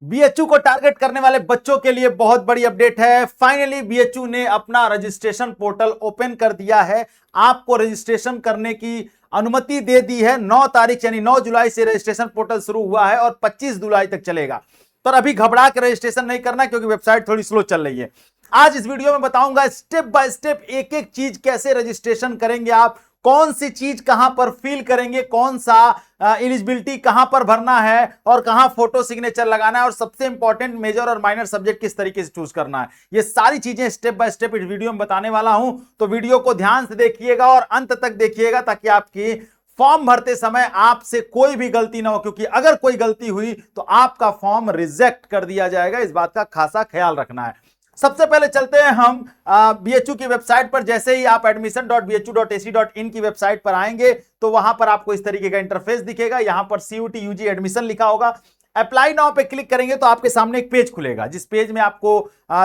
BHU को target करने वाले बच्चों के लिए बहुत बड़ी अपडेट है। फाइनली बीएचयू ने अपना रजिस्ट्रेशन पोर्टल ओपन कर दिया है। आपको रजिस्ट्रेशन करने की अनुमति दे दी है। 9 तारीख यानी 9 जुलाई से रजिस्ट्रेशन पोर्टल शुरू हुआ है और 25 जुलाई तक चलेगा। तो अभी घबरा के रजिस्ट्रेशन नहीं करना क्योंकि वेबसाइट थोड़ी स्लो चल रही है। आज इस वीडियो में बताऊंगा स्टेप बाय स्टेप एक एक चीज कैसे रजिस्ट्रेशन करेंगे आप, कौन सी चीज कहां पर फिल करेंगे, कौन सा एलिजिबिलिटी कहां पर भरना है और कहां फोटो सिग्नेचर लगाना है और सबसे इंपॉर्टेंट मेजर और माइनर सब्जेक्ट किस तरीके से चूज करना है। ये सारी चीजें स्टेप बाय स्टेप इस वीडियो में बताने वाला हूं। तो वीडियो को ध्यान से देखिएगा और अंत तक देखिएगा ताकि आपकी फॉर्म भरते समय आपसे कोई भी गलती ना हो, क्योंकि अगर कोई गलती हुई तो आपका फॉर्म रिजेक्ट कर दिया जाएगा। इस बात का खासा ख्याल रखना है। सबसे पहले चलते हैं हम बीएचयू की वेबसाइट पर। जैसे ही आप admission.bhu.ac.in की वेबसाइट पर आएंगे तो वहां पर आपको इस तरीके का इंटरफेस दिखेगा। यहां पर CUT UG एडमिशन लिखा होगा। अप्लाई नाउ पे क्लिक करेंगे तो आपके सामने एक पेज खुलेगा, जिस पेज में आपको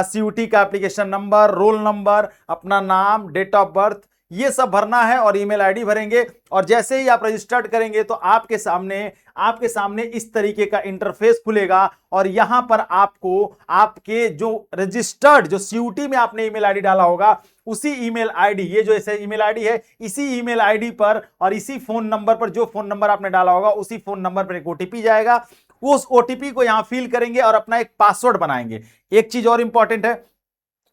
CUT का एप्लीकेशन नंबर, रोल नंबर, अपना नाम, डेट ऑफ बर्थ, ये सब भरना है और ईमेल आईडी भरेंगे। और जैसे ही आप रजिस्टर्ड करेंगे तो आपके सामने इस तरीके का इंटरफेस खुलेगा और यहां पर आपको आपके जो रजिस्टर्ड, जो CUT में आपने ईमेल आईडी डाला होगा, उसी ईमेल आईडी, ये जो ऐसे ईमेल आईडी है, इसी ईमेल आईडी पर और इसी फोन नंबर पर, जो फोन नंबर आपने डाला होगा उसी फोन नंबर पर एक OTP जाएगा। उस OTP को यहां फिल करेंगे और अपना एक पासवर्ड बनाएंगे। एक चीज और इंपॉर्टेंट है,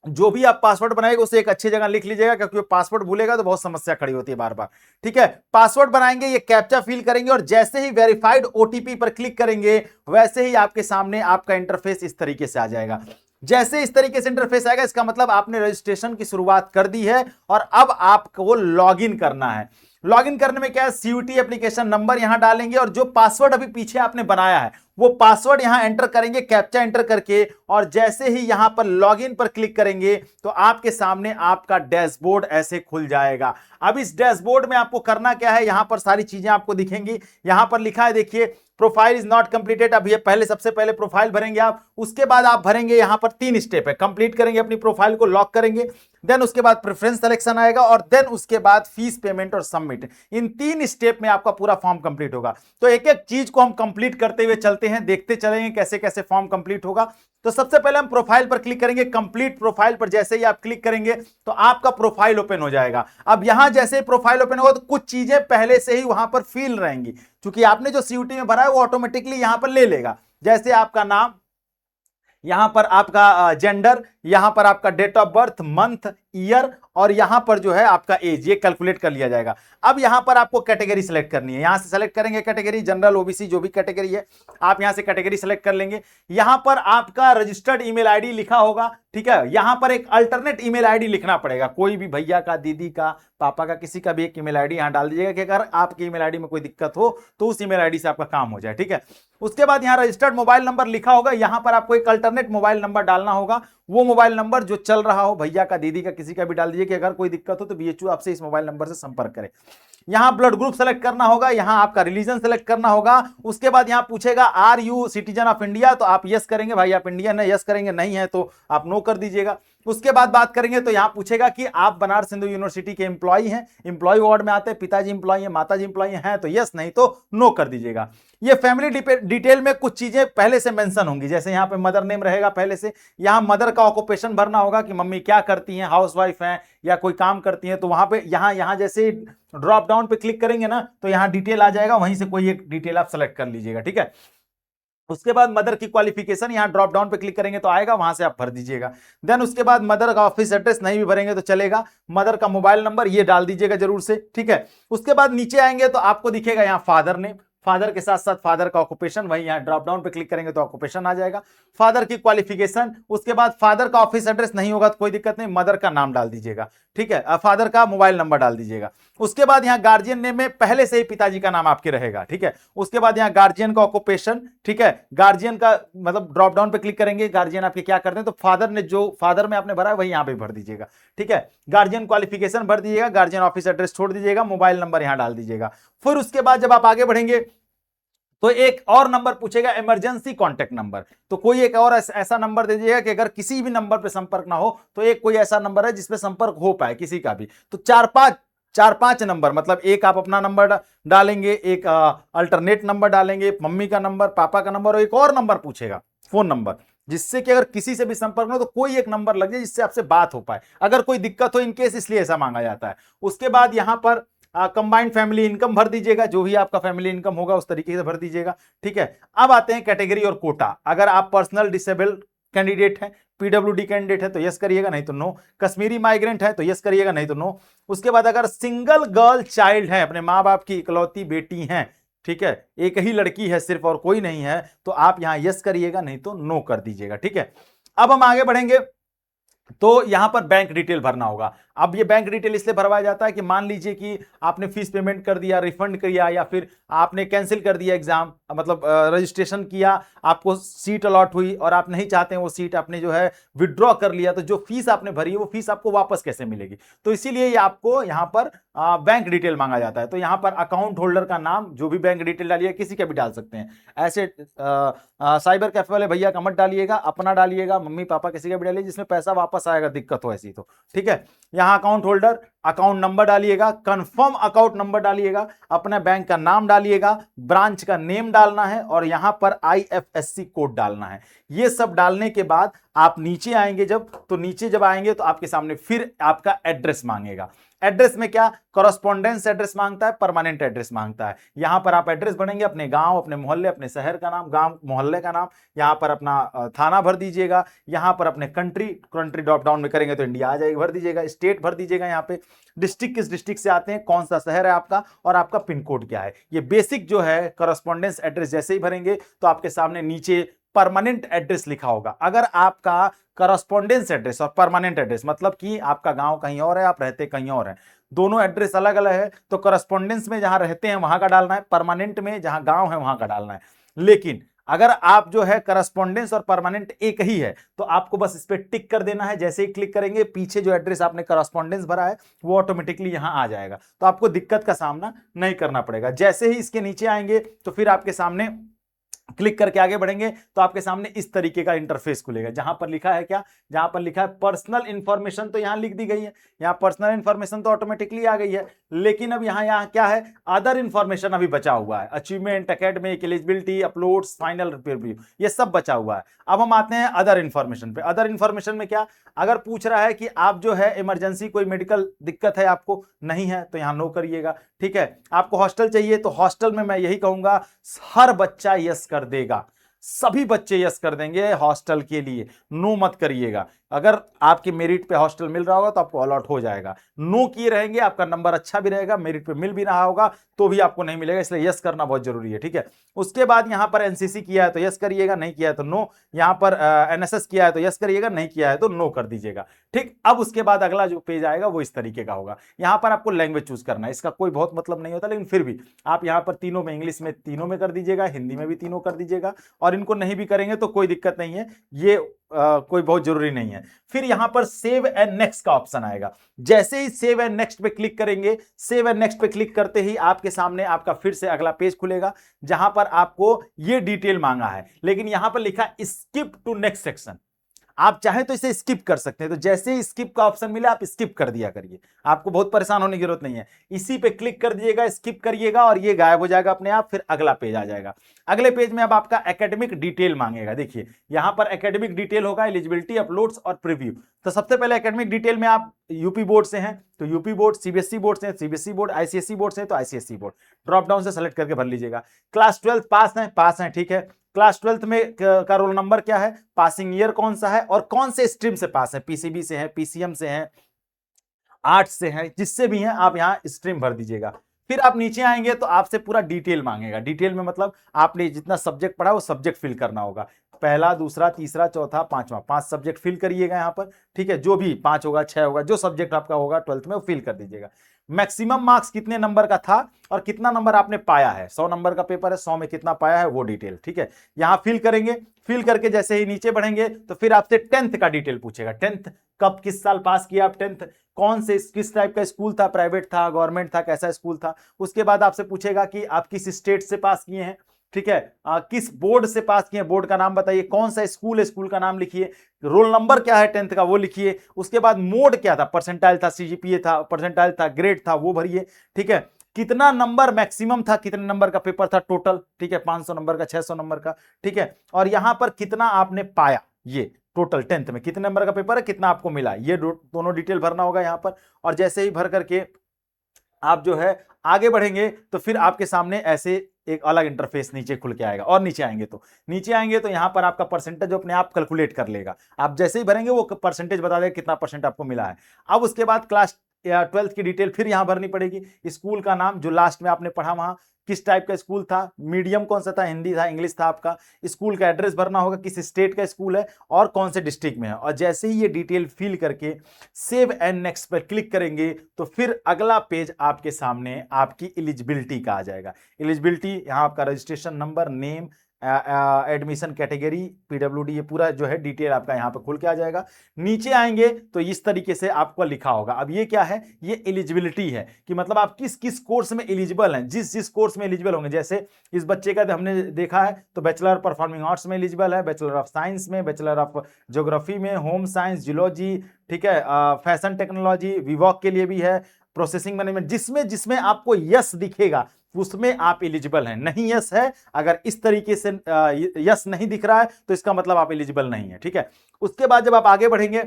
जो भी आप पासवर्ड बनाएंगे उसे एक अच्छी जगह लिख लीजिएगा, क्योंकि पासवर्ड भूलेगा तो बहुत समस्या खड़ी होती है बार बार। ठीक है, पासवर्ड बनाएंगे, ये कैप्चा फिल करेंगे और जैसे ही वेरीफाइड OTP पर क्लिक करेंगे वैसे ही आपके सामने आपका इंटरफेस इस तरीके से आ जाएगा। जैसे इस तरीके से इंटरफेस आएगा इसका मतलब आपने रजिस्ट्रेशन की शुरुआत कर दी है और अब आपको लॉगिन करना है। लॉगिन करने में क्या है, CUT एप्लीकेशन नंबर यहां डालेंगे और जो पासवर्ड अभी पीछे आपने बनाया है वो पासवर्ड यहां एंटर करेंगे, कैप्चा एंटर करके। और जैसे ही यहां पर लॉगिन पर क्लिक करेंगे तो आपके सामने आपका डैशबोर्ड ऐसे खुल जाएगा। अब इस डैशबोर्ड में आपको करना क्या है, यहां पर सारी चीजें आपको दिखेंगी। यहां पर लिखा है, देखिए, प्रोफाइल इज नॉट कंप्लीटेड। अब ये पहले, सबसे पहले प्रोफाइल भरेंगे आप, उसके बाद आप भरेंगे, यहां पर 3 स्टेप है। कंप्लीट करेंगे, अपनी प्रोफाइल को लॉक करेंगे, देन उसके बाद प्रेफरेंस सिलेक्शन आएगा और देन उसके बाद फीस पेमेंट और सबमिट। इन 3 स्टेप में आपका पूरा फॉर्म कंप्लीट होगा। तो एक एक चीज को हम कंप्लीट करते हुए चलते हैं, देखते चलेंगे कैसे कैसे फॉर्म कंप्लीट होगा। तो सबसे पहले हम प्रोफाइल पर क्लिक करेंगे। कंप्लीट प्रोफाइल पर जैसे ही आप क्लिक करेंगे तो आपका प्रोफाइल ओपन हो जाएगा। अब यहां जैसे प्रोफाइल ओपन होगा तो कुछ चीजें पहले से ही वहां पर फिल रहेंगी, क्योंकि आपने जो CUT में भरा है वो ऑटोमेटिकली यहां पर ले लेगा। जैसे आपका नाम, यहां पर आपका जेंडर, यहां पर आपका date of birth, month, year और यहां पर जो है आपका एज, ये कैलकुलेट कर लिया जाएगा। अब यहां पर आपको कैटेगरी सेलेक्ट करनी है। यहां से सेलेक्ट करेंगे कैटेगरी, जनरल, OBC, जो भी कैटेगरी है आप यहां से कैटेगरी सेलेक्ट कर लेंगे। यहां पर आपका रजिस्टर्ड ईमेल आईडी लिखा होगा। ठीक है, यहां पर एक अल्टरनेट ईमेल आईडी लिखना पड़ेगा। कोई भी भैया का, दीदी का, पापा का, किसी का भी एक ईमेल आईडी यहां डाल दीजिएगा कि अगर आपकी ईमेल आईडी में कोई दिक्कत हो तो उस ईमेल आईडी से आपका काम हो जाए। ठीक है, उसके बाद यहां रजिस्टर्ड मोबाइल नंबर लिखा होगा। यहां पर आपको एक अल्टरनेट मोबाइल नंबर डालना होगा। वो मोबाइल नंबर जो चल रहा हो, भैया का, दीदी का, किसी का भी डाल दीजिए कि अगर कोई दिक्कत हो तो बीएचयू आपसे इस मोबाइल नंबर से संपर्क करे। यहां ब्लड ग्रुप सेलेक्ट करना होगा, यहां आपका रिलीजन सेलेक्ट करना होगा। उसके बाद यहां पूछेगा are you citizen of India, तो आप यस करेंगे, भाई आप इंडियन है, यस करेंगे, नहीं है तो आप नो कर दीजिएगा। उसके बाद बात करेंगे तो यहां पूछेगा कि आप बनारस हिंदू यूनिवर्सिटी के एम्प्लॉय हैं, एम्प्लॉय वार्ड में आते हैं, पिताजी एम्प्लॉय हैं, माताजी एम्प्लॉय हैं तो यस, नहीं तो नो कर दीजिएगा। ये फैमिली डिटेल में कुछ चीजें पहले से मेंशन होंगी, जैसे यहां पे मदर नेम रहेगा पहले से। यहां मदर का ऑक्यूपेशन भरना होगा कि मम्मी क्या करती हैं, हाउसवाइफ हैं या कोई काम करती हैं। तो वहां पे यहां जैसे ड्रॉप डाउन पे क्लिक करेंगे ना तो यहां डिटेल आ जाएगा, वहीं से कोई एक डिटेल आप सेलेक्ट कर लीजिएगा। ठीक है, उसके बाद मदर की क्वालिफिकेशन, यहां ड्रॉप डाउन पे क्लिक करेंगे तो आएगा, वहां से आप भर दीजिएगा। देन उसके बाद मदर का ऑफिस एड्रेस नहीं भी भरेंगे तो चलेगा। मदर का मोबाइल नंबर ये डाल दीजिएगा जरूर से। ठीक है, उसके बाद नीचे आएंगे तो आपको दिखेगा यहां फादर नेम, फादर के साथ साथ फादर का ऑक्यूपेशन, वही यहां ड्रॉप डाउन पे क्लिक करेंगे तो ऑक्यूपेशन आ जाएगा। फादर की क्वालिफिकेशन, उसके बाद फादर का ऑफिस एड्रेस नहीं होगा तो कोई दिक्कत नहीं, मदर का नाम डाल दीजिएगा। ठीक है, फादर का मोबाइल नंबर डाल दीजिएगा। उसके बाद यहां गार्जियन नेम में पहले से ही पिताजी का नाम आपके रहेगा। ठीक है, उसके बाद यहां गार्जियन का ऑक्यूपेशन। ठीक है, गार्जियन का मतलब ड्रॉप डाउन पे क्लिक करेंगे, गार्जियन आपके क्या करते हैं तो फादर ने जो फादर में आपने भरा है वही यहां पे भर दीजिएगा। ठीक है, गार्जियन क्वालिफिकेशन भर दीजिएगा, गार्जियन ऑफिस एड्रेस छोड़ दीजिएगा, मोबाइल नंबर यहां डाल दीजिएगा। फिर उसके बाद जब आप आगे बढ़ेंगे तो एक और नंबर पूछेगा, इमरजेंसी कांटेक्ट नंबर। तो कोई एक और ऐसा नंबर दे दीजिएगा कि अगर किसी भी नंबर पे संपर्क ना हो तो एक कोई ऐसा नंबर है जिसपे संपर्क हो पाए किसी का भी। तो चार पांच नंबर, मतलब एक आप अपना नंबर डालेंगे, एक अल्टरनेट नंबर डालेंगे, मम्मी का नंबर, पापा का नंबर और एक और नंबर पूछेगा। फोन नंबर, जिससे कि अगर किसी से भी संपर्क हो तो कोई एक नंबर लग जाए जिससे आपसे बात हो पाए अगर कोई दिक्कत हो इन केस, इसलिए ऐसा मांगा जाता है। उसके बाद यहां पर कंबाइंड फैमिली इनकम भर दीजिएगा, जो भी आपका फैमिली इनकम होगा उस तरीके से भर दीजिएगा, ठीक है। अब आते हैं कैटेगरी और कोटा। अगर आप पर्सनल डिसेबल्ड कैंडिडेट हैं, पीडब्ल्यूडी कैंडिडेट है तो यस करिएगा, नहीं तो नो। कश्मीरी माइग्रेंट है तो यस करिएगा, नहीं तो नो। उसके बाद अगर सिंगल गर्ल चाइल्ड है, अपने माँ बाप की इकलौती बेटी हैं, ठीक है, एक ही लड़की है सिर्फ और कोई नहीं है, तो आप यहां यस करिएगा, नहीं तो नो कर दीजिएगा, ठीक है। अब हम आगे बढ़ेंगे तो यहां पर बैंक डिटेल भरना होगा। अब ये बैंक डिटेल इसलिए भरवाया जाता है कि मान लीजिए कि आपने फीस पेमेंट कर दिया, रिफंड किया, या फिर आपने कैंसिल कर दिया एग्जाम, मतलब रजिस्ट्रेशन किया, आपको सीट अलॉट हुई और आप नहीं चाहते हैं वो सीट आपने जो है विड्रॉ कर लिया, तो जो फीस आपने भरी है वो फीस आपको वापस कैसे मिलेगी, तो इसीलिए ये आपको यहां पर बैंक डिटेल मांगा जाता है। तो यहां पर अकाउंट होल्डर का नाम, जो भी बैंक डिटेल डालिए, किसी का भी डाल सकते हैं, ऐसे साइबर कैफे वाले भैया का मत डालिएगा, अपना डालिएगा, मम्मी पापा किसी का भी डालिए जिसमें पैसा वापस आएगा, दिक्कत हो ऐसी तो, ठीक है। यहां अकाउंट होल्डर, अकाउंट नंबर डालिएगा, कंफर्म अकाउंट नंबर डालिएगा, अपने बैंक का नाम डालिएगा, ब्रांच का नेम डालना है और यहां पर आईएफएससी कोड डालना है। ये सब डालने के बाद आप नीचे आएंगे जब, तो नीचे जब आएंगे तो आपके सामने फिर आपका एड्रेस मांगेगा। एड्रेस में क्या, कॉरेस्पॉन्डेंस एड्रेस मांगता है, परमानेंट एड्रेस मांगता है। यहां पर आप एड्रेस भरेंगे, अपने गांव, अपने मोहल्ले, अपने शहर का नाम, गांव मोहल्ले का नाम, यहां पर अपना थाना भर दीजिएगा, यहां पर अपने कंट्री ड्रॉप डाउन में करेंगे तो इंडिया आ जाएगी, भर दीजिएगा, स्टेट भर दीजिएगा, यहां पे डिस्ट्रिक्ट, किस डिस्ट्रिक्ट से आते हैं, कौन सा शहर है आपका और आपका पिन कोड क्या है। ये बेसिक जो है कॉरेस्पॉन्डेंस एड्रेस जैसे ही भरेंगे तो आपके सामने नीचे परमानेंट एड्रेस लिखा होगा। अगर आपका करस्पॉन्डेंस एड्रेस और परमानेंट एड्रेस, मतलब कि आपका गांव कहीं और है, आप रहते कहीं और हैं, दोनों एड्रेस अलग अलग है, तो करस्पॉन्डेंस में जहां रहते हैं वहां का डालना है, परमानेंट में जहां गांव है वहां का डालना है। लेकिन अगर आप जो है करस्पॉन्डेंस और परमानेंट एक ही है तो आपको बस इस पर टिक कर देना है। जैसे ही क्लिक करेंगे पीछे जो एड्रेस आपने करस्पॉन्डेंस भरा है वो ऑटोमेटिकली यहां आ जाएगा, तो आपको दिक्कत का सामना नहीं करना पड़ेगा। जैसे ही इसके नीचे आएंगे तो फिर आपके सामने क्लिक करके आगे बढ़ेंगे तो आपके सामने इस तरीके का इंटरफेस खुलेगा, जहां पर लिखा है क्या, जहां पर लिखा है पर्सनल इंफॉर्मेशन, तो यहां लिख दी गई है, यहां पर्सनल इंफॉर्मेशन तो ऑटोमेटिकली आ गई है। लेकिन अब यहां क्या है, अदर इंफॉर्मेशन अभी बचा हुआ है, achievement, academic, eligibility, uploads, final review, ये सब बचा हुआ है। अब हम आते हैं अदर इंफॉर्मेशन पे। अदर इंफॉर्मेशन में क्या, अगर पूछ रहा है कि आप जो है इमरजेंसी कोई मेडिकल दिक्कत है आपको, नहीं है तो यहां नो करिएगा, ठीक है। आपको हॉस्टल चाहिए तो हॉस्टल में मैं यही कहूंगा हर बच्चा यस कर देगा, सभी बच्चे यस कर देंगे हॉस्टल के लिए, नो मत करिएगा। अगर आपके मेरिट पे हॉस्टल मिल रहा होगा तो आपको अलॉट हो जाएगा, नो किए रहेंगे आपका नंबर अच्छा भी रहेगा, मेरिट पे मिल भी रहा होगा तो भी आपको नहीं मिलेगा, इसलिए यस करना बहुत जरूरी है, ठीक है। उसके बाद यहां पर एनसीसी किया है तो यस करिएगा, नहीं किया है तो नो। यहां पर एनएसएस किया है तो यस करिएगा, नहीं किया है तो नो कर दीजिएगा, ठीक। अब उसके बाद अगला जो पेज आएगा वो इस तरीके का होगा। यहां पर आपको लैंग्वेज चूज करना है, इसका कोई बहुत मतलब नहीं होता, लेकिन फिर भी आप यहां पर तीनों में, इंग्लिश में तीनों में कर दीजिएगा, हिंदी में भी तीनों कर दीजिएगा, और इनको नहीं भी करेंगे तो कोई दिक्कत नहीं है, ये कोई बहुत जरूरी नहीं है। फिर यहां पर सेव एंड नेक्स्ट का ऑप्शन आएगा, जैसे ही सेव एंड नेक्स्ट पे क्लिक करेंगे, सेव एंड नेक्स्ट पे क्लिक करते ही आपके सामने आपका फिर से अगला पेज खुलेगा जहां पर आपको ये डिटेल मांगा है, लेकिन यहां पर लिखा स्किप टू नेक्स्ट सेक्शन। आप चाहें तो इसे स्किप कर सकते हैं, तो जैसे ही स्किप का ऑप्शन मिला आप स्किप कर दिया करिए, आपको बहुत परेशान होने की जरूरत नहीं है, इसी पे क्लिक कर दीजिएगा, स्किप करिएगा और ये गायब हो जाएगा अपने आप, फिर अगला पेज आ जाएगा। अगले पेज में अब आपका एकेडमिक डिटेल मांगेगा, देखिए यहां पर एकेडमिक डिटेल होगा, एलिजिबिलिटी, अपलोड्स और प्रीव्यू। तो सबसे पहले एकेडमिक डिटेल में आप यूपी बोर्ड से हैं तो यूपी बोर्ड, सीबीएसई बोर्ड से सीबीएसई बोर्ड, आईसीएसई बोर्ड से तो आईसीएसई बोर्ड, ड्रॉप डाउन से सेलेक्ट करके भर लीजिएगा। क्लास 12 पास है, ठीक है। क्लास 12 में का रोल नंबर क्या है, पासिंग ईयर कौन सा है और कौन से स्ट्रीम से पास है, पीसीबी से है, पीसीएम से है, आर्ट्स से है, जिससे भी हैं आप यहां स्ट्रीम भर दीजिएगा। फिर आप नीचे आएंगे तो आपसे पूरा डिटेल मांगेगा, डिटेल में मतलब आपने जितना सब्जेक्ट पढ़ा वो सब्जेक्ट फिल करना होगा, पहला, दूसरा, तीसरा, चौथा, पांचवा, 5 सब्जेक्ट फिल करिएगा यहां पर, ठीक है। जो भी 5 होगा, 6 होगा, जो सब्जेक्ट आपका होगा 12th में वो फिल कर दीजिएगा। मैक्सिमम मार्क्स कितने नंबर का था और कितना नंबर आपने पाया है, 100 नंबर का पेपर है, 100 में कितना पाया है वो डिटेल, ठीक है। यहां फिल करेंगे, फिल करके जैसे ही नीचे बढ़ेंगे तो फिर आपसे 10th का डिटेल पूछेगा, 10th कब, किस साल पास किया आप 10th, कौन से किस टाइप का स्कूल था, प्राइवेट था, गवर्नमेंट था, कैसा स्कूल था। उसके बाद आपसे पूछेगा कि आप किस स्टेट से पास किए हैं, ठीक है, किस बोर्ड से पास किए, बोर्ड का नाम बताइए, कौन सा स्कूल है, स्कूल का नाम लिखिए, रोल नंबर क्या है 10th का वो लिखिए। उसके बाद मोड क्या था, परसेंटाइल था, सीजीपीए था, परसेंटाइल था, ग्रेड था, वो भरिए, ठीक है। कितना नंबर मैक्सिमम था, कितने नंबर का पेपर था टोटल, ठीक है, 500 नंबर का, 600 नंबर का, ठीक है, और यहां पर कितना आपने पाया, ये टोटल 10th में कितने नंबर का पेपर है, कितना आपको मिला, ये दोनों डिटेल भरना होगा यहां पर। और जैसे ही भर करके आप जो है आगे बढ़ेंगे तो फिर आपके सामने ऐसे एक अलग इंटरफेस नीचे खुल के आएगा। और नीचे आएंगे तो यहां पर आपका परसेंटेज अपने आप कैलकुलेट कर लेगा। आप जैसे ही भरेंगे वो परसेंटेज बता देगा कितना परसेंट आपको मिला है। अब उसके बाद क्लास 12th की डिटेल फिर यहां भरनी पड़ेगी। स्कूल का नाम जो लास्ट में आपने पढ़ा वहां किस टाइप का स्कूल था, मीडियम कौन सा था, हिंदी था, इंग्लिश था आपका। स्कूल का एड्रेस भरना होगा, किस स्टेट का स्कूल है और कौन से डिस्ट्रिक्ट में है। और जैसे ही ये डिटेल फिल करके सेव एंड नेक्स्ट पर क्लिक करेंगे तो फिर अगला पेज आपके सामने आपकी एलिजिबिलिटी का आ जाएगा। एलिजिबिलिटी यहाँ आपका registration number, name, admission category, PWD, ये पूरा जो है डिटेल आपका यहाँ पे खुल के आ जाएगा। नीचे आएंगे तो इस तरीके से आपको लिखा होगा। अब ये क्या है, ये एलिजिबिलिटी है कि मतलब आप किस किस कोर्स में एलिजिबल हैं, जिस जिस कोर्स में एलिजिबल होंगे। जैसे इस बच्चे का हमने देखा है तो बैचलर परफॉर्मिंग आर्ट्स में एलिजिबल है, बैचलर ऑफ साइंस में, बैचलर ऑफ ज्योग्राफी में, होम साइंस, जियोलॉजी, ठीक है, फैशन टेक्नोलॉजी, विवॉक के लिए भी है, प्रोसेसिंग मैनेजमेंट, जिसमें जिसमें आपको यस दिखेगा उसमें आप एलिजिबल हैं। नहीं यस है, अगर इस तरीके से यस नहीं दिख रहा है तो इसका मतलब आप एलिजिबल नहीं है, ठीक है। उसके बाद जब आप आगे बढ़ेंगे,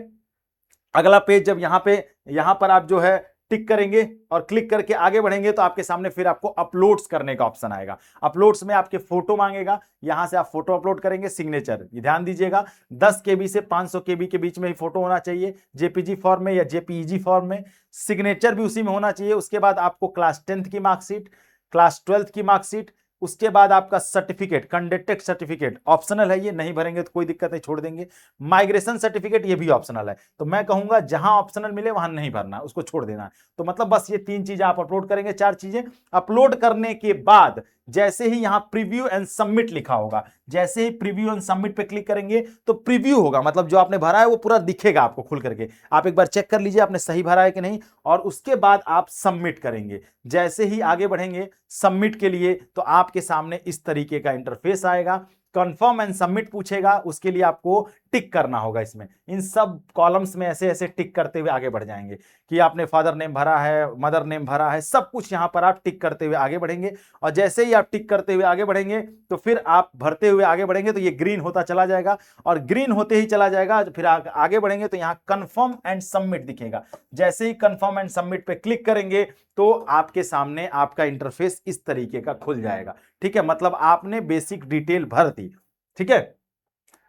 अगला पेज जब यहां पर आप जो है टिक करेंगे और क्लिक करके आगे बढ़ेंगे तो आपके सामने फिर आपको अपलोड्स करने का ऑप्शन आएगा। अपलोड्स में आपके फोटो मांगेगा, यहां से आप फोटो अपलोड करेंगे। सिग्नेचर ध्यान दीजिएगा 10 KB से 500 KB के बीच में ही फोटो होना चाहिए, जेपीजी फॉर्म में या जेपीईजी फॉर्म में। सिग्नेचर भी उसी में होना चाहिए। उसके बाद आपको क्लास 10th की मार्कशीट, क्लास 12th की मार्कशीट, उसके बाद आपका सर्टिफिकेट, कंडक्टेड सर्टिफिकेट ऑप्शनल है, ये नहीं भरेंगे तो कोई दिक्कत नहीं, छोड़ देंगे। माइग्रेशन सर्टिफिकेट ये भी ऑप्शनल है, तो मैं कहूंगा जहां ऑप्शनल मिले वहां नहीं भरना, उसको छोड़ देना है। तो मतलब बस ये 3 चीजें आप अपलोड करेंगे, 4 चीजें अपलोड करने के बाद जैसे ही यहां प्रीव्यू एंड सबमिट लिखा होगा, जैसे ही प्रीव्यू एंड सबमिट पे क्लिक करेंगे तो प्रीव्यू होगा, मतलब जो आपने भरा है वो पूरा दिखेगा आपको खुल करके। आप एक बार चेक कर लीजिए आपने सही भरा है कि नहीं, और उसके बाद आप सबमिट करेंगे। जैसे ही आगे बढ़ेंगे सबमिट के लिए तो आपके सामने इस तरीके का इंटरफेस आएगा। कंफर्म एंड सबमिट पूछेगा, उसके लिए आपको टिक करना होगा। इसमें इन सब कॉलम्स में ऐसे ऐसे टिक करते हुए आगे बढ़ जाएंगे कि आपने फादर नेम भरा है, मदर नेम भरा है, सब कुछ यहां पर आप टिक करते हुए आगे बढ़ेंगे। और जैसे ही आप टिक करते हुए आगे बढ़ेंगे तो फिर आप भरते हुए आगे बढ़ेंगे तो ये ग्रीन होता चला जाएगा, और ग्रीन होते ही चला जाएगा। फिर आगे बढ़ेंगे तो यहां कंफर्म एंड सबमिट दिखेगा। जैसे ही कंफर्म एंड सबमिट पे क्लिक करेंगे तो आपके सामने आपका इंटरफेस इस तरीके का खुल जाएगा, ठीक है। मतलब आपने बेसिक डिटेल भर दी, ठीक है,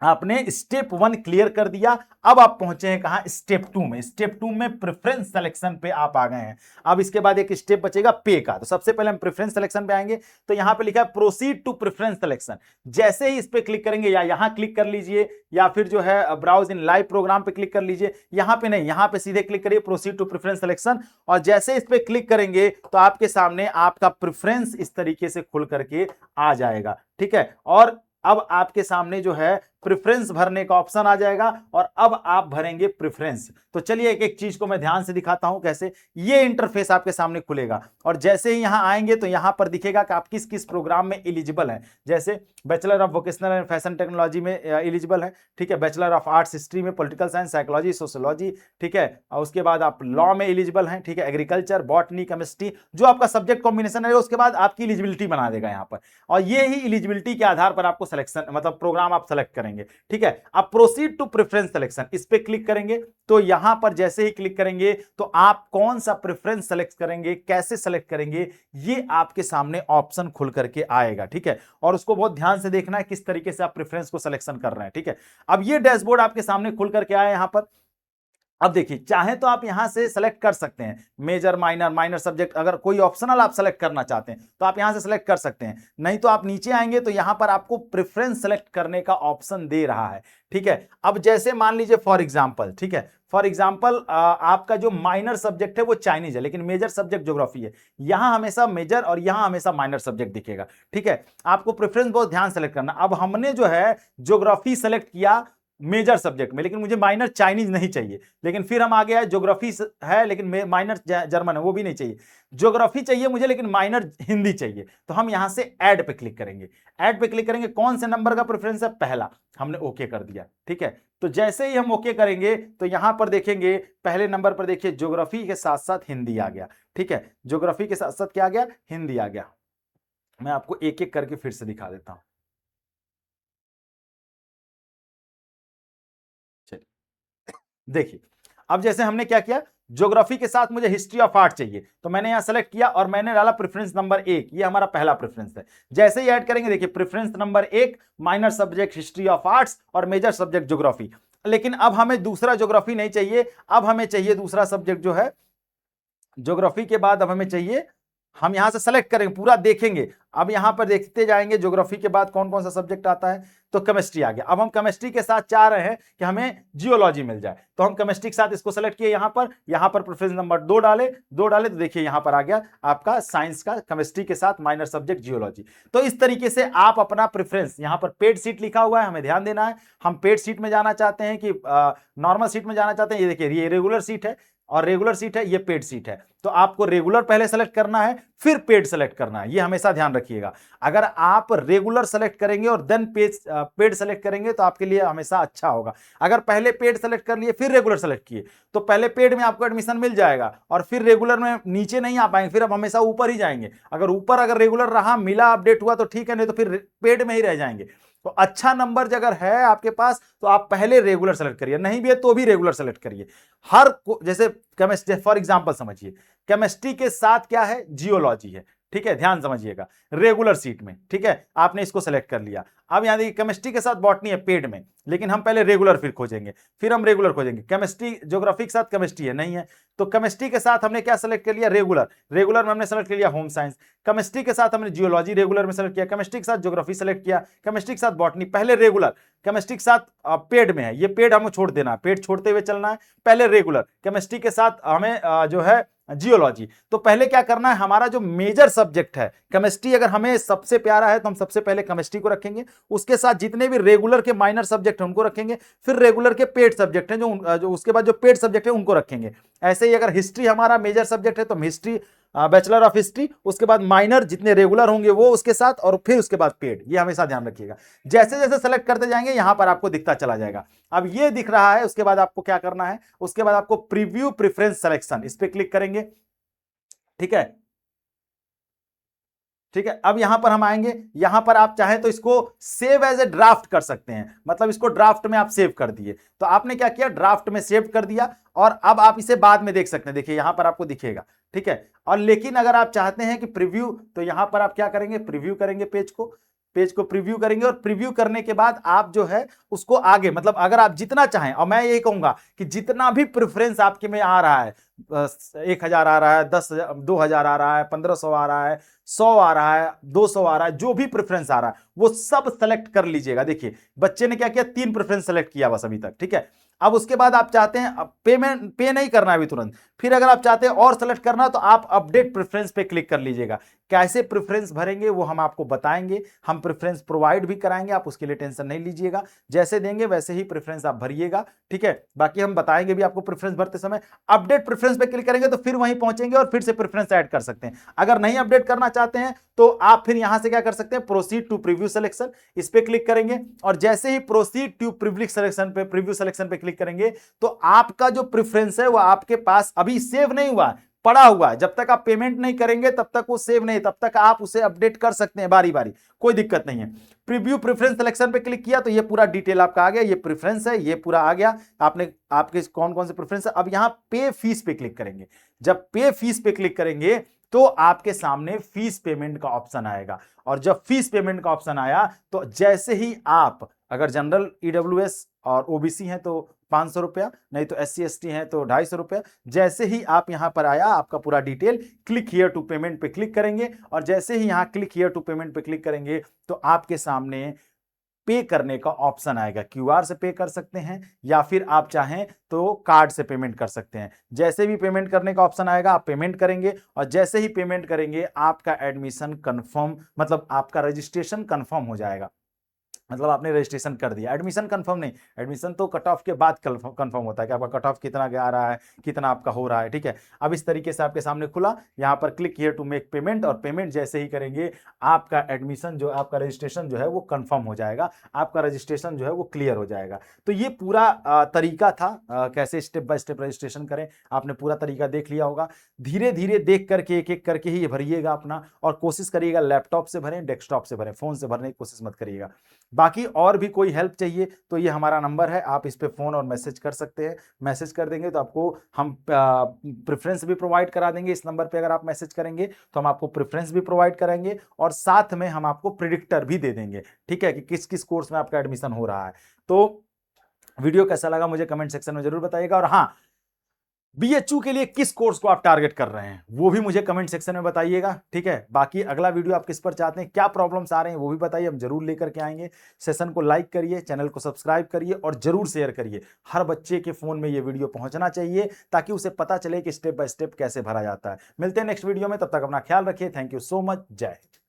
आपने स्टेप 1 क्लियर कर दिया। अब आप पहुंचे हैं कहां, स्टेप 2 में। स्टेप 2 में प्रेफरेंस सिलेक्शन पे आप आ गए हैं। अब इसके बाद एक स्टेप बचेगा पे का। तो सबसे पहले हम प्रेफरेंस सिलेक्शन पे आएंगे, तो यहां पे लिखा है प्रोसीड टू प्रेफरेंस सिलेक्शन। जैसे ही इस पे क्लिक करेंगे, या यहां क्लिक कर लीजिए या फिर जो है ब्राउज इन लाइव प्रोग्राम पे क्लिक कर लीजिए। यहां पे नहीं, यहां पे सीधे क्लिक करिए प्रोसीड टू प्रेफरेंस सिलेक्शन, और जैसे इस पे क्लिक करेंगे तो आपके सामने आपका प्रेफरेंस इस तरीके से खुल करके आ जाएगा, ठीक है। और अब आपके सामने जो है प्रेफरेंस भरने का ऑप्शन आ जाएगा, और अब आप भरेंगे प्रेफरेंस। तो चलिए एक एक चीज को मैं ध्यान से दिखाता हूं कैसे। ये इंटरफेस आपके सामने खुलेगा, और जैसे ही यहां आएंगे तो यहां पर दिखेगा कि आप किस किस प्रोग्राम में एलिजिबल हैं। जैसे bachelor of vocational and fashion technology में एलिजिबल है, ठीक है, बैचलर ऑफ आर्ट्स हिस्ट्री में, पॉलिटिकल साइंस, साइकोलॉजी, सोशियोलॉजी, ठीक है, और उसके बाद आप लॉ में एलिजिबल हैं, ठीक है, एग्रीकल्चर, बॉटनी, केमिस्ट्री, जो आपका सब्जेक्ट कॉम्बिनेशन है उसके बाद आपकी एलिजिबिलिटी बना देगा यहां पर। और ये ही एलिजिबिलिटी के आधार पर आपको सिलेक्शन, मतलब प्रोग्राम आप सेलेक्ट करेंगे, ठीक है। अब प्रोसीड टू प्रेफरेंस सिलेक्शन, इस पे क्लिक करेंगे तो यहां पर जैसे ही क्लिक करेंगे तो आप कौन सा प्रेफरेंस सेलेक्ट करेंगे, कैसे सेलेक्ट करेंगे, ये आपके सामने ऑप्शन खुल करके आएगा, ठीक है। और उसको बहुत ध्यान से देखना है किस तरीके से आप प्रेफरेंस को सिलेक्शन कर रहे हैं, ठीक है। अब ये डैशबोर्ड आपके सामने खुल करके आया यहां पर। अब देखिए, चाहे तो आप यहां से सेलेक्ट कर सकते हैं मेजर, माइनर, माइनर सब्जेक्ट, अगर कोई ऑप्शनल आप सेलेक्ट करना चाहते हैं तो आप यहां से सेलेक्ट कर सकते हैं। नहीं तो आप नीचे आएंगे तो यहां पर आपको प्रेफरेंस सेलेक्ट करने का ऑप्शन दे रहा है, ठीक है। अब जैसे मान लीजिए फॉर एग्जांपल, ठीक है, फॉर एग्जांपल आपका जो माइनर सब्जेक्ट है वो चाइनीज है, लेकिन मेजर सब्जेक्ट ज्योग्राफी है। यहां हमेशा मेजर और यहां हमेशा माइनर सब्जेक्ट दिखेगा, ठीक है। आपको प्रेफरेंस बहुत ध्यान सेलेक्ट करना। अब हमने जो है ज्योग्राफी सेलेक्ट किया मेजर सब्जेक्ट में, लेकिन मुझे माइनर चाइनीज नहीं चाहिए, लेकिन फिर हम आ गया ज्योग्राफी है लेकिन माइनर जर्मन है, वो भी नहीं चाहिए। ज्योग्राफी चाहिए मुझे लेकिन माइनर हिंदी चाहिए, तो हम यहां से ऐड पे क्लिक करेंगे। ऐड पे क्लिक करेंगे, कौन से नंबर का प्रेफरेंस है, पहला, हमने ओके कर दिया, ठीक है। तो जैसे ही हम ओके करेंगे तो यहां पर देखेंगे पहले नंबर पर देखिए ज्योग्राफी के साथ साथ हिंदी आ गया, ठीक है, ज्योग्राफी के साथ साथ क्या आ गया, हिंदी आ गया। मैं आपको एक एक करके फिर से दिखा देता हूं। चलिए देखिए, अब जैसे हमने क्या किया, ज्योग्राफी के साथ मुझे हिस्ट्री ऑफ आर्ट चाहिए, तो मैंने यहां सेलेक्ट किया और मैंने डाला प्रेफरेंस नंबर 1, ये हमारा पहला प्रेफरेंस है। जैसे ही ऐड करेंगे, देखिए preference number 1 minor subject history of arts और मेजर सब्जेक्ट ज्योग्राफी। लेकिन अब हमें दूसरा ज्योग्राफी नहीं चाहिए, अब हमें चाहिए दूसरा सब्जेक्ट जो है ज्योग्राफी के बाद अब हमें चाहिए, हम यहां से सेलेक्ट करेंगे, पूरा देखेंगे। अब यहां पर देखते जाएंगे ज्योग्राफी के बाद कौन कौन सा सब्जेक्ट आता है, तो केमिस्ट्री आ गया। अब हम केमिस्ट्री के साथ चाह रहे हैं कि हमें जियोलॉजी मिल जाए, तो हम केमिस्ट्री के साथ इसको सेलेक्ट किए। यहां पर प्रेफरेंस नंबर 2 डाले, तो देखिए यहां पर आ गया आपका साइंस का केमिस्ट्री के साथ माइनर सब्जेक्ट जियोलॉजी। तो इस तरीके से आप अपना प्रेफरेंस, यहां पर पेड सीट लिखा हुआ है, हमें ध्यान देना है। हम पेड सीट में जाना चाहते हैं कि नॉर्मल सीट में जाना चाहते हैं, ये देखिए ये रेगुलर सीट है और रेगुलर सीट है, ये पेड सीट है। तो आपको रेगुलर पहले सेलेक्ट करना है, फिर पेड सेलेक्ट करना है, ये हमेशा ध्यान रखिएगा। अगर आप रेगुलर सेलेक्ट करेंगे और देन पेड सेलेक्ट करेंगे तो आपके लिए हमेशा अच्छा होगा। अगर पहले पेड सेलेक्ट कर लिए फिर रेगुलर सेलेक्ट किए तो पहले पेड में आपको एडमिशन मिल जाएगा और फिर रेगुलर में नीचे नहीं आ पाएंगे, फिर आप हमेशा ऊपर ही जाएंगे। अगर रेगुलर रहा, मिला, अपडेट हुआ तो ठीक है, नहीं तो फिर पेड में ही रह जाएंगे। तो अच्छा नंबर अगर है आपके पास तो आप पहले रेगुलर सेलेक्ट करिए, नहीं भी है तो भी रेगुलर सेलेक्ट करिए। जैसे केमिस्ट्री फॉर एग्जांपल समझिए, केमिस्ट्री के साथ क्या है, जियोलॉजी है, ठीक है, ध्यान समझिएगा, रेगुलर सीट में, ठीक है, आपने इसको सेलेक्ट कर लिया। अब यहां देखिए केमिस्ट्री के साथ बॉटनी है पेड में, लेकिन हम पहले रेगुलर फिर खोजेंगे, फिर हम रेगुलर खोजेंगे। केमिस्ट्री ज्योग्राफी के साथ केमिस्ट्री है, नहीं है, तो केमिस्ट्री के साथ हमने क्या सेलेक्ट कर लिया, रेगुलर में हमने सेलेक्ट कर लिया होम साइंस। केमिस्ट्री के साथ हमने जियोलॉजी रेगुलर में सेलेक्ट किया, केमिस्ट्री के साथ ज्योग्राफी सेलेक्ट किया, केमिस्ट्री के साथ बॉटनी, पहले रेगुलर, केमिस्ट्री के साथ पेड में है, ये पेड हमें छोड़ देना है, पेड छोड़ते हुए चलना है, पहले रेगुलर, केमिस्ट्री के साथ हमें जो है जियोलॉजी। तो पहले क्या करना है, हमारा जो मेजर सब्जेक्ट है केमिस्ट्री, अगर हमें सबसे प्यारा है तो हम सबसे पहले केमिस्ट्री को रखेंगे, उसके साथ जितने भी रेगुलर के माइनर सब्जेक्ट हैं उनको रखेंगे, फिर रेगुलर के पेड सब्जेक्ट हैं जो उसके बाद जो पेड सब्जेक्ट है उनको रखेंगे। ऐसे ही अगर हिस्ट्री हमारा मेजर सब्जेक्ट है तो हम हिस्ट्री, बैचलर ऑफ हिस्ट्री, उसके बाद माइनर जितने रेगुलर होंगे वो उसके साथ, और फिर उसके बाद पेड, ये हमेशा ध्यान रखिएगा। जैसे जैसे सेलेक्ट करते जाएंगे यहां पर आपको दिखता चला जाएगा। अब ये दिख रहा है, उसके बाद आपको क्या करना है, उसके बाद आपको प्रीव्यू प्रेफरेंस सिलेक्शन, इस पे क्लिक करेंगे, ठीक है, ठीक है। अब यहां पर हम आएंगे, यहां पर आप चाहें तो इसको सेव एज ए ड्राफ्ट कर सकते हैं, मतलब इसको ड्राफ्ट में आप सेव कर दिए, तो आपने क्या किया, ड्राफ्ट में सेव कर दिया, और अब आप इसे बाद में देख सकते हैं, देखिए यहां पर आपको दिखेगा, ठीक है। और लेकिन अगर आप चाहते हैं कि प्रीव्यू, तो यहां पर आप क्या करेंगे, प्रीव्यू करेंगे पेज को प्रीव्यू करेंगे, और प्रीव्यू करने के बाद आप जो है उसको आगे, मतलब अगर आप जितना चाहें, और मैं यही कहूंगा कि जितना भी प्रेफरेंस आपके में आ रहा है, 1000 आ रहा है, 10,000, 2000 आ रहा है, 1500 आ रहा है, 100 आ रहा है, 200 आ रहा है, जो भी प्रेफरेंस आ रहा है वो सब सेलेक्ट कर लीजिएगा। देखिए बच्चे ने क्या किया, 3 प्रेफरेंस सेलेक्ट किया बस अभी तक, ठीक है। अब उसके बाद आप चाहते हैं, अब पे नहीं करना है अभी तुरंत, फिर अगर आप चाहते हैं और सेलेक्ट करना तो आप अपडेट प्रेफरेंस पे क्लिक कर लीजिएगा। कैसे प्रेफरेंस भरेंगे वो हम आपको बताएंगे, हम प्रेफरेंस प्रोवाइड भी कराएंगे, आप उसके लिए टेंशन नहीं लीजिएगा, जैसे देंगे वैसे ही प्रेफरेंस आप भरिएगा, ठीक है। बाकी हम बताएंगे भी आपको प्रेफरेंस भरते समय। अपडेट प्रेफरेंस पे क्लिक करेंगे तो फिर वहीं पहुंचेंगे और फिर से प्रेफरेंस ऐड कर सकते हैं। अगर नहीं अपडेट करना चाहते हैं तो आप फिर यहां से क्या कर सकते हैं, प्रोसीड टू प्रीव्यू सिलेक्शन, इस पे क्लिक करेंगे, और जैसे ही प्रोसीड टू प्रीव्यू सिलेक्शन पे क्लिक करेंगे तो आपका जो प्रेफरेंस है वो आपके पास अभी सेव नहीं हुआ, पड़ा हुआ है। जब तक आप पेमेंट नहीं करेंगे तब तक वो सेव नहीं, तब तक आप उसे अपडेट कर सकते हैं बारी बारी, कोई दिक्कत नहीं है। प्रीव्यू प्रेफरेंस सिलेक्शन पे क्लिक किया तो ये पूरा डिटेल आपका आ गया, ये प्रेफरेंस है, ये पूरा आ गया, आपने आपके कौन कौन से प्रेफरेंस है। अब यहां पे फीस पे क्लिक करेंगे, जब पे फीस पे क्लिक करेंगे तो आपके सामने फीस पेमेंट का ऑप्शन आएगा, और जब फीस पेमेंट का ऑप्शन आया तो जैसे ही आप अगर जनरल ईडब्ल्यूएस और ओबीसी हैं तो 500 रुपया, नहीं तो SC ST हैं तो 250 रुपया। जैसे ही आप यहां पर आया, आपका पूरा detail, click here to payment पे क्लिक करेंगे, और जैसे ही यहां क्लिक हियर टू पेमेंट पे क्लिक करेंगे तो आपके सामने पे करने का ऑप्शन आएगा। QR से पे कर सकते हैं या फिर आप चाहें तो कार्ड से पेमेंट कर सकते हैं। जैसे भी पेमेंट करने का ऑप्शन आएगा आप पेमेंट करेंगे, और जैसे ही पेमेंट करेंगे आपका एडमिशन कंफर्म, मतलब आपका रजिस्ट्रेशन कंफर्म हो जाएगा। मतलब आपने रजिस्ट्रेशन कर दिया, एडमिशन कंफर्म नहीं, एडमिशन तो कट ऑफ के बाद कंफर्म होता है कि आपका कट ऑफ कितना आ रहा है, कितना आपका हो रहा है, ठीक है। अब इस तरीके से आपके सामने खुला, यहाँ पर click here to make payment, और पेमेंट जैसे ही करेंगे आपका एडमिशन जो आपका रजिस्ट्रेशन जो है वो कंफर्म हो जाएगा, आपका रजिस्ट्रेशन जो है वो क्लियर हो जाएगा। तो ये पूरा तरीका था कैसे स्टेप बाय स्टेप रजिस्ट्रेशन करें, आपने पूरा तरीका देख लिया होगा। धीरे धीरे देख करके एक एक करके ही भरिएगा अपना, और कोशिश करिएगा लैपटॉप से भरें, डेस्कटॉप से भरें, फोन से भरने की कोशिश मत करिएगा। बाकी और भी कोई हेल्प चाहिए तो ये हमारा नंबर है, आप इस पे फोन और मैसेज कर सकते हैं। मैसेज कर देंगे तो आपको हम प्रेफरेंस भी प्रोवाइड करा देंगे। इस नंबर पे अगर आप मैसेज करेंगे तो हम आपको प्रेफरेंस भी प्रोवाइड कराएंगे, और साथ में हम आपको प्रिडिक्टर भी दे देंगे, ठीक है, कि किस किस कोर्स में आपका एडमिशन हो रहा है। तो वीडियो कैसा लगा मुझे कमेंट सेक्शन में जरूर बताइएगा, और हाँ, बीएचयू के लिए किस कोर्स को आप टारगेट कर रहे हैं वो भी मुझे कमेंट सेक्शन में बताइएगा, ठीक है। बाकी अगला वीडियो आप किस पर चाहते हैं, क्या प्रॉब्लम्स आ रहे हैं वो भी बताइए, हम जरूर लेकर के आएंगे। सेशन को लाइक करिए, चैनल को सब्सक्राइब करिए, और जरूर शेयर करिए। हर बच्चे के फोन में ये वीडियो पहुंचना चाहिए ताकि उसे पता चले कि स्टेप बाय स्टेप कैसे भरा जाता है। मिलते हैं नेक्स्ट वीडियो में, तब तक अपना ख्याल रखिए। Thank you so much. जय हिंद।